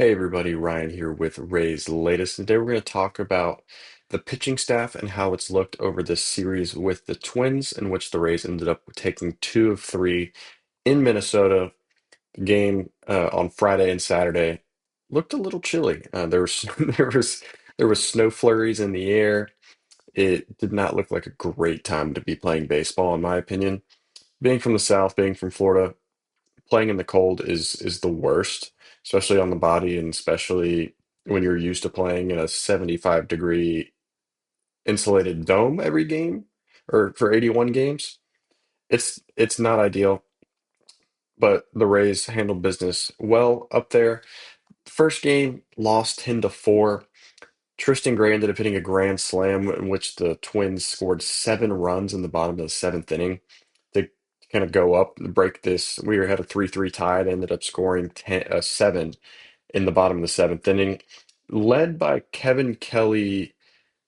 Hey everybody, Ryan here with Ray's latest. Today we're going to talk about the pitching staff and how it's looked over this series with the Twins, in which the Rays ended up taking two of three in Minnesota. The game on Friday and Saturday looked a little chilly. There was there was snow flurries in the air. It did not look like a great time to be playing baseball, in my opinion. Being from the South, being from Florida, playing in the cold is the worst, especially on the body and especially when you're used to playing in a 75-degree insulated dome every game or for 81 games. It's not ideal, but the Rays handled business well up there. First game lost 10-4. Tristan Gray ended up hitting a grand slam in which the Twins scored 7 runs in the bottom of the seventh inning to kind of go up and break this. We had a 3-3 tie. They ended up scoring 7 in the bottom of the seventh inning, led by Kevin Kelly,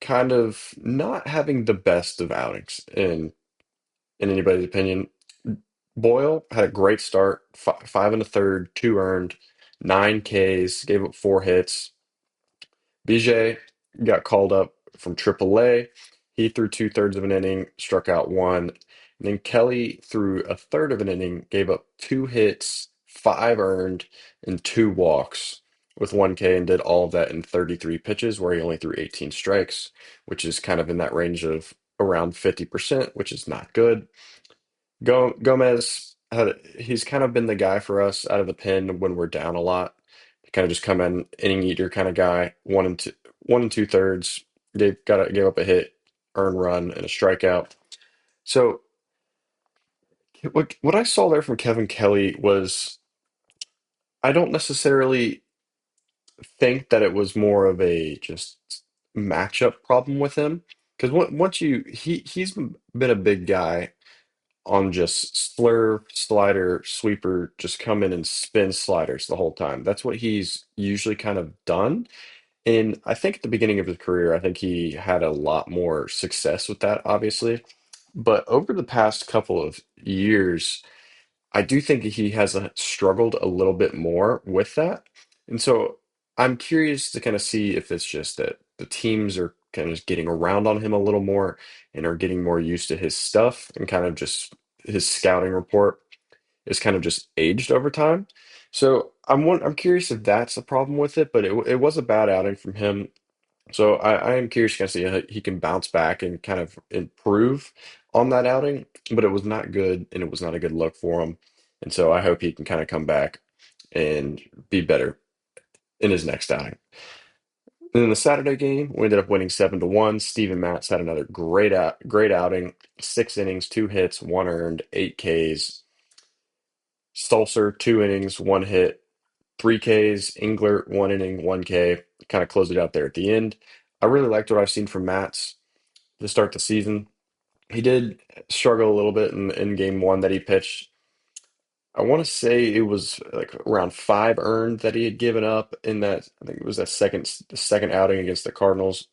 kind of not having the best of outings in anybody's opinion. Boyle had a great start, five and a third, two earned, 9 Ks, gave up 4 hits. BJ got called up from AAA. He threw two-thirds of an inning, struck out one. And then Kelly threw a third of an inning, gave up 2 hits, 5 earned, and 2 walks with 1K and did all of that in 33 pitches where he only threw 18 strikes, which is kind of in that range of around 50%, which is not good. Gomez he's kind of been the guy for us out of the pen when we're down a lot. Kind of just come in, inning eater kind of guy. 1 and 2 thirds. Gave up a hit, earned run, and a strikeout. So what I saw there from Kevin Kelly was I don't necessarily think that it was more of a just matchup problem with him because once he's been a big guy on just slur, slider, sweeper, just come in and spin sliders the whole time. That's what he's usually kind of done. And I think at the beginning of his career, I think he had a lot more success with that, obviously. But over the past couple of years, I do think he has struggled a little bit more with that. And so I'm curious to kind of see if it's just that the teams are kind of just getting around on him a little more and are getting more used to his stuff and kind of just his scouting report is kind of just aged over time. So I'm curious if that's a problem with it, but it was a bad outing from him. So I am curious to kind of see how he can bounce back and kind of improve on that outing, but it was not good and it was not a good look for him. And so I hope he can kind of come back and be better in his next outing. And then the Saturday game, we ended up winning 7-1. Steven Matz had another great outing, 6 innings, 2 hits, 1 earned, 8 Ks. Stolzer, 2 innings, 1 hit, 3 Ks. Engler, 1 inning, 1 K. Kind of closed it out there at the end. I really liked what I've seen from Matz to start the season. He did struggle a little bit in game one that he pitched. I want to say it was like around 5 earned that he had given up in that. I think it was that the second outing against the Cardinals.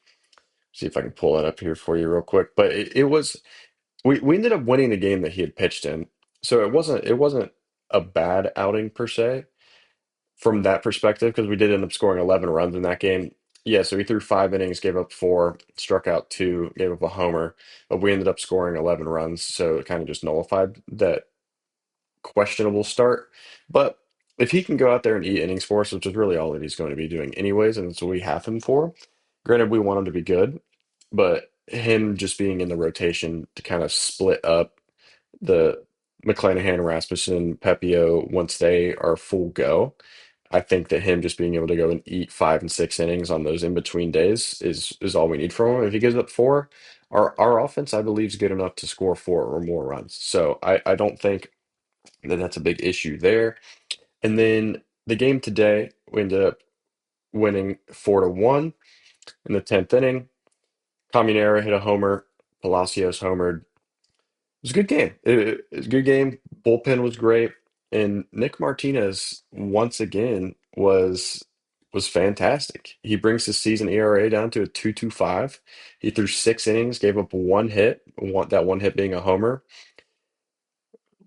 See if I can pull that up here for you real quick. But it was we ended up winning the game that he had pitched in, so it wasn't a bad outing per se from that perspective because we did end up scoring 11 runs in that game. Yeah, so he threw 5 innings, gave up four, struck out two, gave up a homer, but we ended up scoring 11 runs, so it kind of just nullified that questionable start. But if he can go out there and eat innings for us, which is really all that he's going to be doing anyways, and that's what we have him for. Granted, we want him to be good, but him just being in the rotation to kind of split up the McClanahan, Rasmussen, Pepio once they are full go. I think that him just being able to go and eat 5 and 6 innings on those in between days is all we need from him. If he gives up four, our offense, I believe, is good enough to score 4 or more runs. So I don't think that that's a big issue there. And then the game today, we ended up winning 4-1 in the 10th inning. Caminera hit a homer. Palacios homered. It was a good game. It was a good game. Bullpen was great, and Nick Martinez once again was fantastic. He brings his season ERA down to a 2.25. He threw 6 innings, gave up 1 hit, that 1 hit being a homer,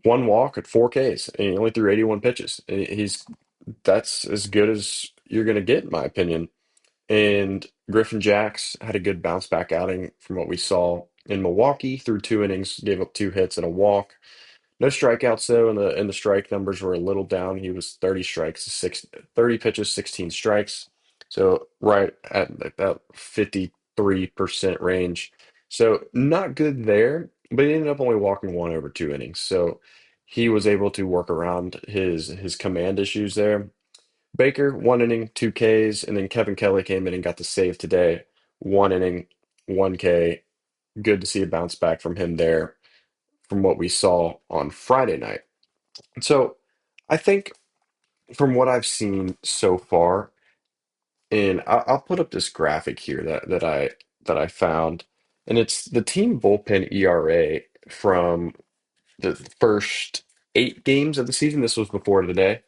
1 walk at 4 Ks, and he only threw 81 pitches. He's That's as good as you're going to get, in my opinion. And Griffin Jacks had a good bounce back outing from what we saw in Milwaukee through 2 innings, gave up 2 hits and a walk. No strikeouts though, and the strike numbers were a little down. He was 30 strikes, 30 pitches, 16 strikes. So right at like that 53% range. So not good there, but he ended up only walking one over 2 innings. So he was able to work around his command issues there. Baker, 1 inning, 2 Ks, and then Kevin Kelly came in and got the save today. 1 inning, 1 K. Good to see a bounce back from him there from what we saw on Friday night. So I think from what I've seen so far, and I'll put up this graphic here that I found, and it's the team bullpen ERA from the first 8 games of the season. This was before today.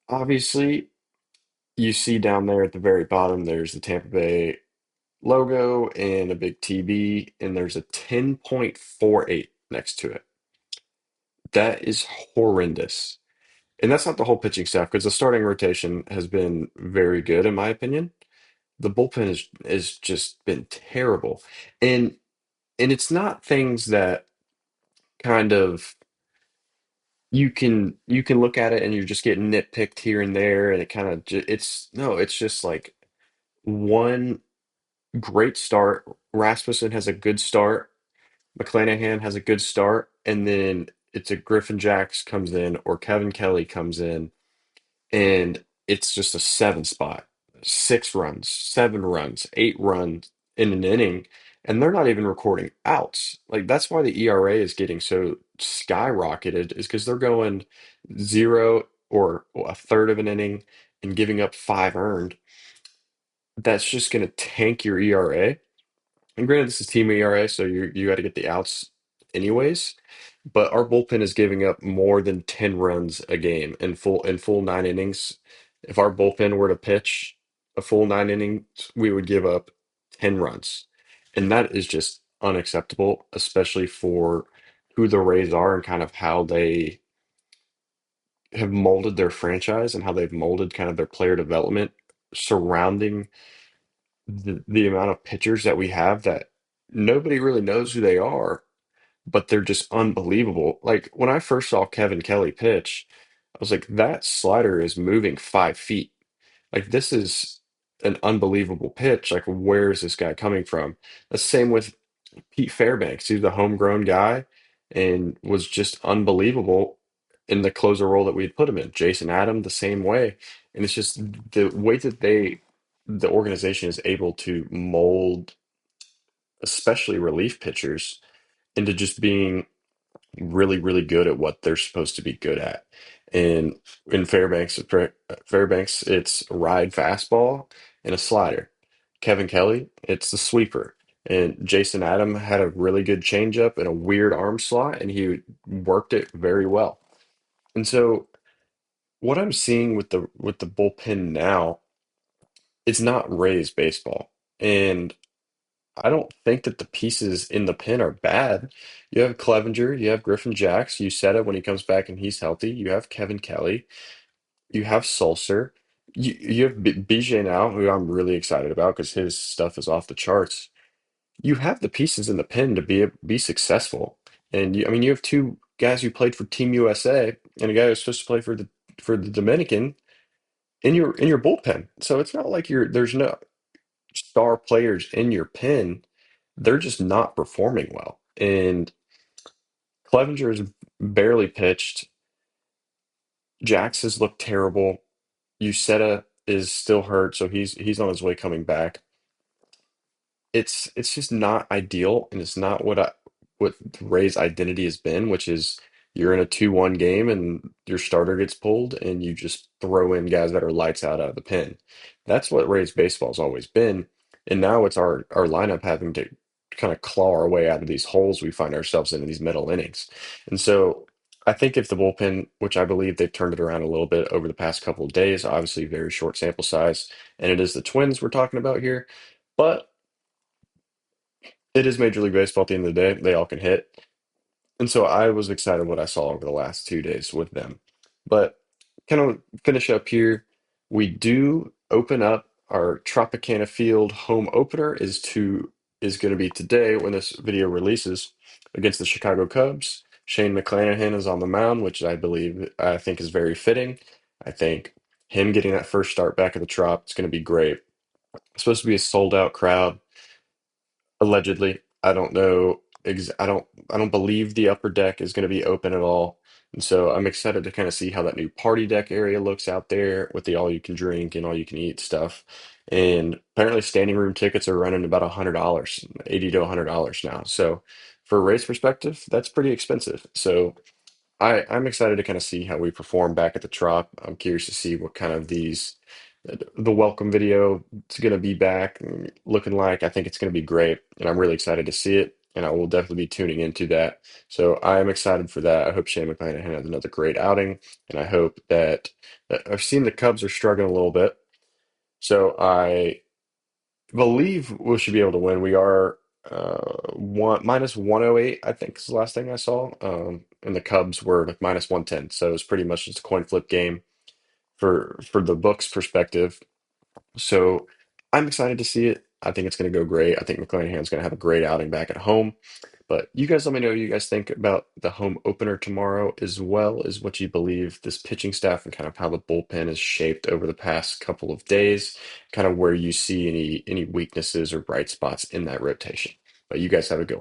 Obviously, you see down there at the very bottom, there's the Tampa Bay logo and a big TB, and there's a 10.48 next to it. That is horrendous. And that's not the whole pitching staff because the starting rotation has been very good in my opinion. The bullpen is just been terrible. And it's not things that kind of you can look at it and you're just getting nitpicked here and there and it kind of it's no, it's just like one great start. Rasmussen has a good start. McClanahan has a good start, and then it's a Griffin Jacks comes in or Kevin Kelly comes in and it's just a 7 spot, 6 runs, 7 runs, 8 runs in an inning, and they're not even recording outs. Like that's why the ERA is getting so skyrocketed, is because they're going zero or a third of an inning and giving up 5 earned. That's just going to tank your ERA. And granted, this is team ERA, so you got to get the outs anyways. But our bullpen is giving up more than 10 runs a game in full 9 innings. If our bullpen were to pitch a full 9 innings, we would give up 10 runs. And that is just unacceptable, especially for who the Rays are and kind of how they have molded their franchise and how they've molded kind of their player development surrounding the amount of pitchers that we have that nobody really knows who they are, but they're just unbelievable. Like when I first saw Kevin Kelly pitch, I was like, that slider is moving 5 feet. Like this is an unbelievable pitch. Like where is this guy coming from? The same with Pete Fairbanks. He's the homegrown guy and was just unbelievable in the closer role that we'd put him in. Jason Adam, the same way. And it's just the way that the organization is able to mold, especially relief pitchers, into just being really, really good at what they're supposed to be good at. And in Fairbanks, it's a ride fastball and a slider. Kevin Kelly, it's the sweeper. And Jason Adam had a really good changeup and a weird arm slot, and he worked it very well. And so what I'm seeing with the bullpen now, it's not Rays baseball. And I don't think that the pieces in the pen are bad. You have Clevenger, you have Griffin Jacks. You said it when he comes back and he's healthy. You have Kevin Kelly, you have Sulcer, you have BJ now, who I'm really excited about because his stuff is off the charts. You have the pieces in the pen to be successful, and I mean, you have two guys who played for Team USA and a guy who's supposed to play for the Dominican in your bullpen. So it's not like there's no star players in your pen, they're just not performing well. And Clevenger has barely pitched. Jax has looked terrible. Uceta is still hurt, so he's on his way coming back. It's just not ideal, and it's not what Ray's identity has been, which is you're in a 2-1 game and your starter gets pulled and you just throw in guys that are lights out of the pen. That's what Ray's baseball's always been. And now it's our lineup having to kind of claw our way out of these holes we find ourselves in these middle innings. And so I think if the bullpen, which I believe they've turned it around a little bit over the past couple of days, obviously very short sample size, and it is the Twins we're talking about here. But it is Major League Baseball at the end of the day. They all can hit. And so I was excited what I saw over the last 2 days with them. But kind of finish up here. We do open up our Tropicana Field home opener is going to be today when this video releases against the Chicago Cubs. Shane McClanahan is on the mound, which I think is very fitting. I think him getting that first start back at the Trop is going to be great. It's supposed to be a sold out crowd. Allegedly, I don't know. I don't believe the upper deck is going to be open at all. And so I'm excited to kind of see how that new party deck area looks out there with the all you can drink and all you can eat stuff. And apparently standing room tickets are running about $100, 80 to $100 now. So for a race perspective, that's pretty expensive. So I'm excited to kind of see how we perform back at the Trop. I'm curious to see what kind of the welcome video is going to be back and looking like. I think it's going to be great, and I'm really excited to see it. And I will definitely be tuning into that. So I am excited for that. I hope Shane McClanahan has another great outing, and I hope that I've seen the Cubs are struggling a little bit. So I believe we should be able to win. We are one minus 108, I think is the last thing I saw. And the Cubs were like minus 110. So it's pretty much just a coin flip game for the books perspective. So I'm excited to see it. I think it's going to go great. I think McClanahan's going to have a great outing back at home. But you guys let me know what you guys think about the home opener tomorrow, as well as what you believe this pitching staff and kind of how the bullpen is shaped over the past couple of days, kind of where you see any weaknesses or bright spots in that rotation. But you guys have a good one.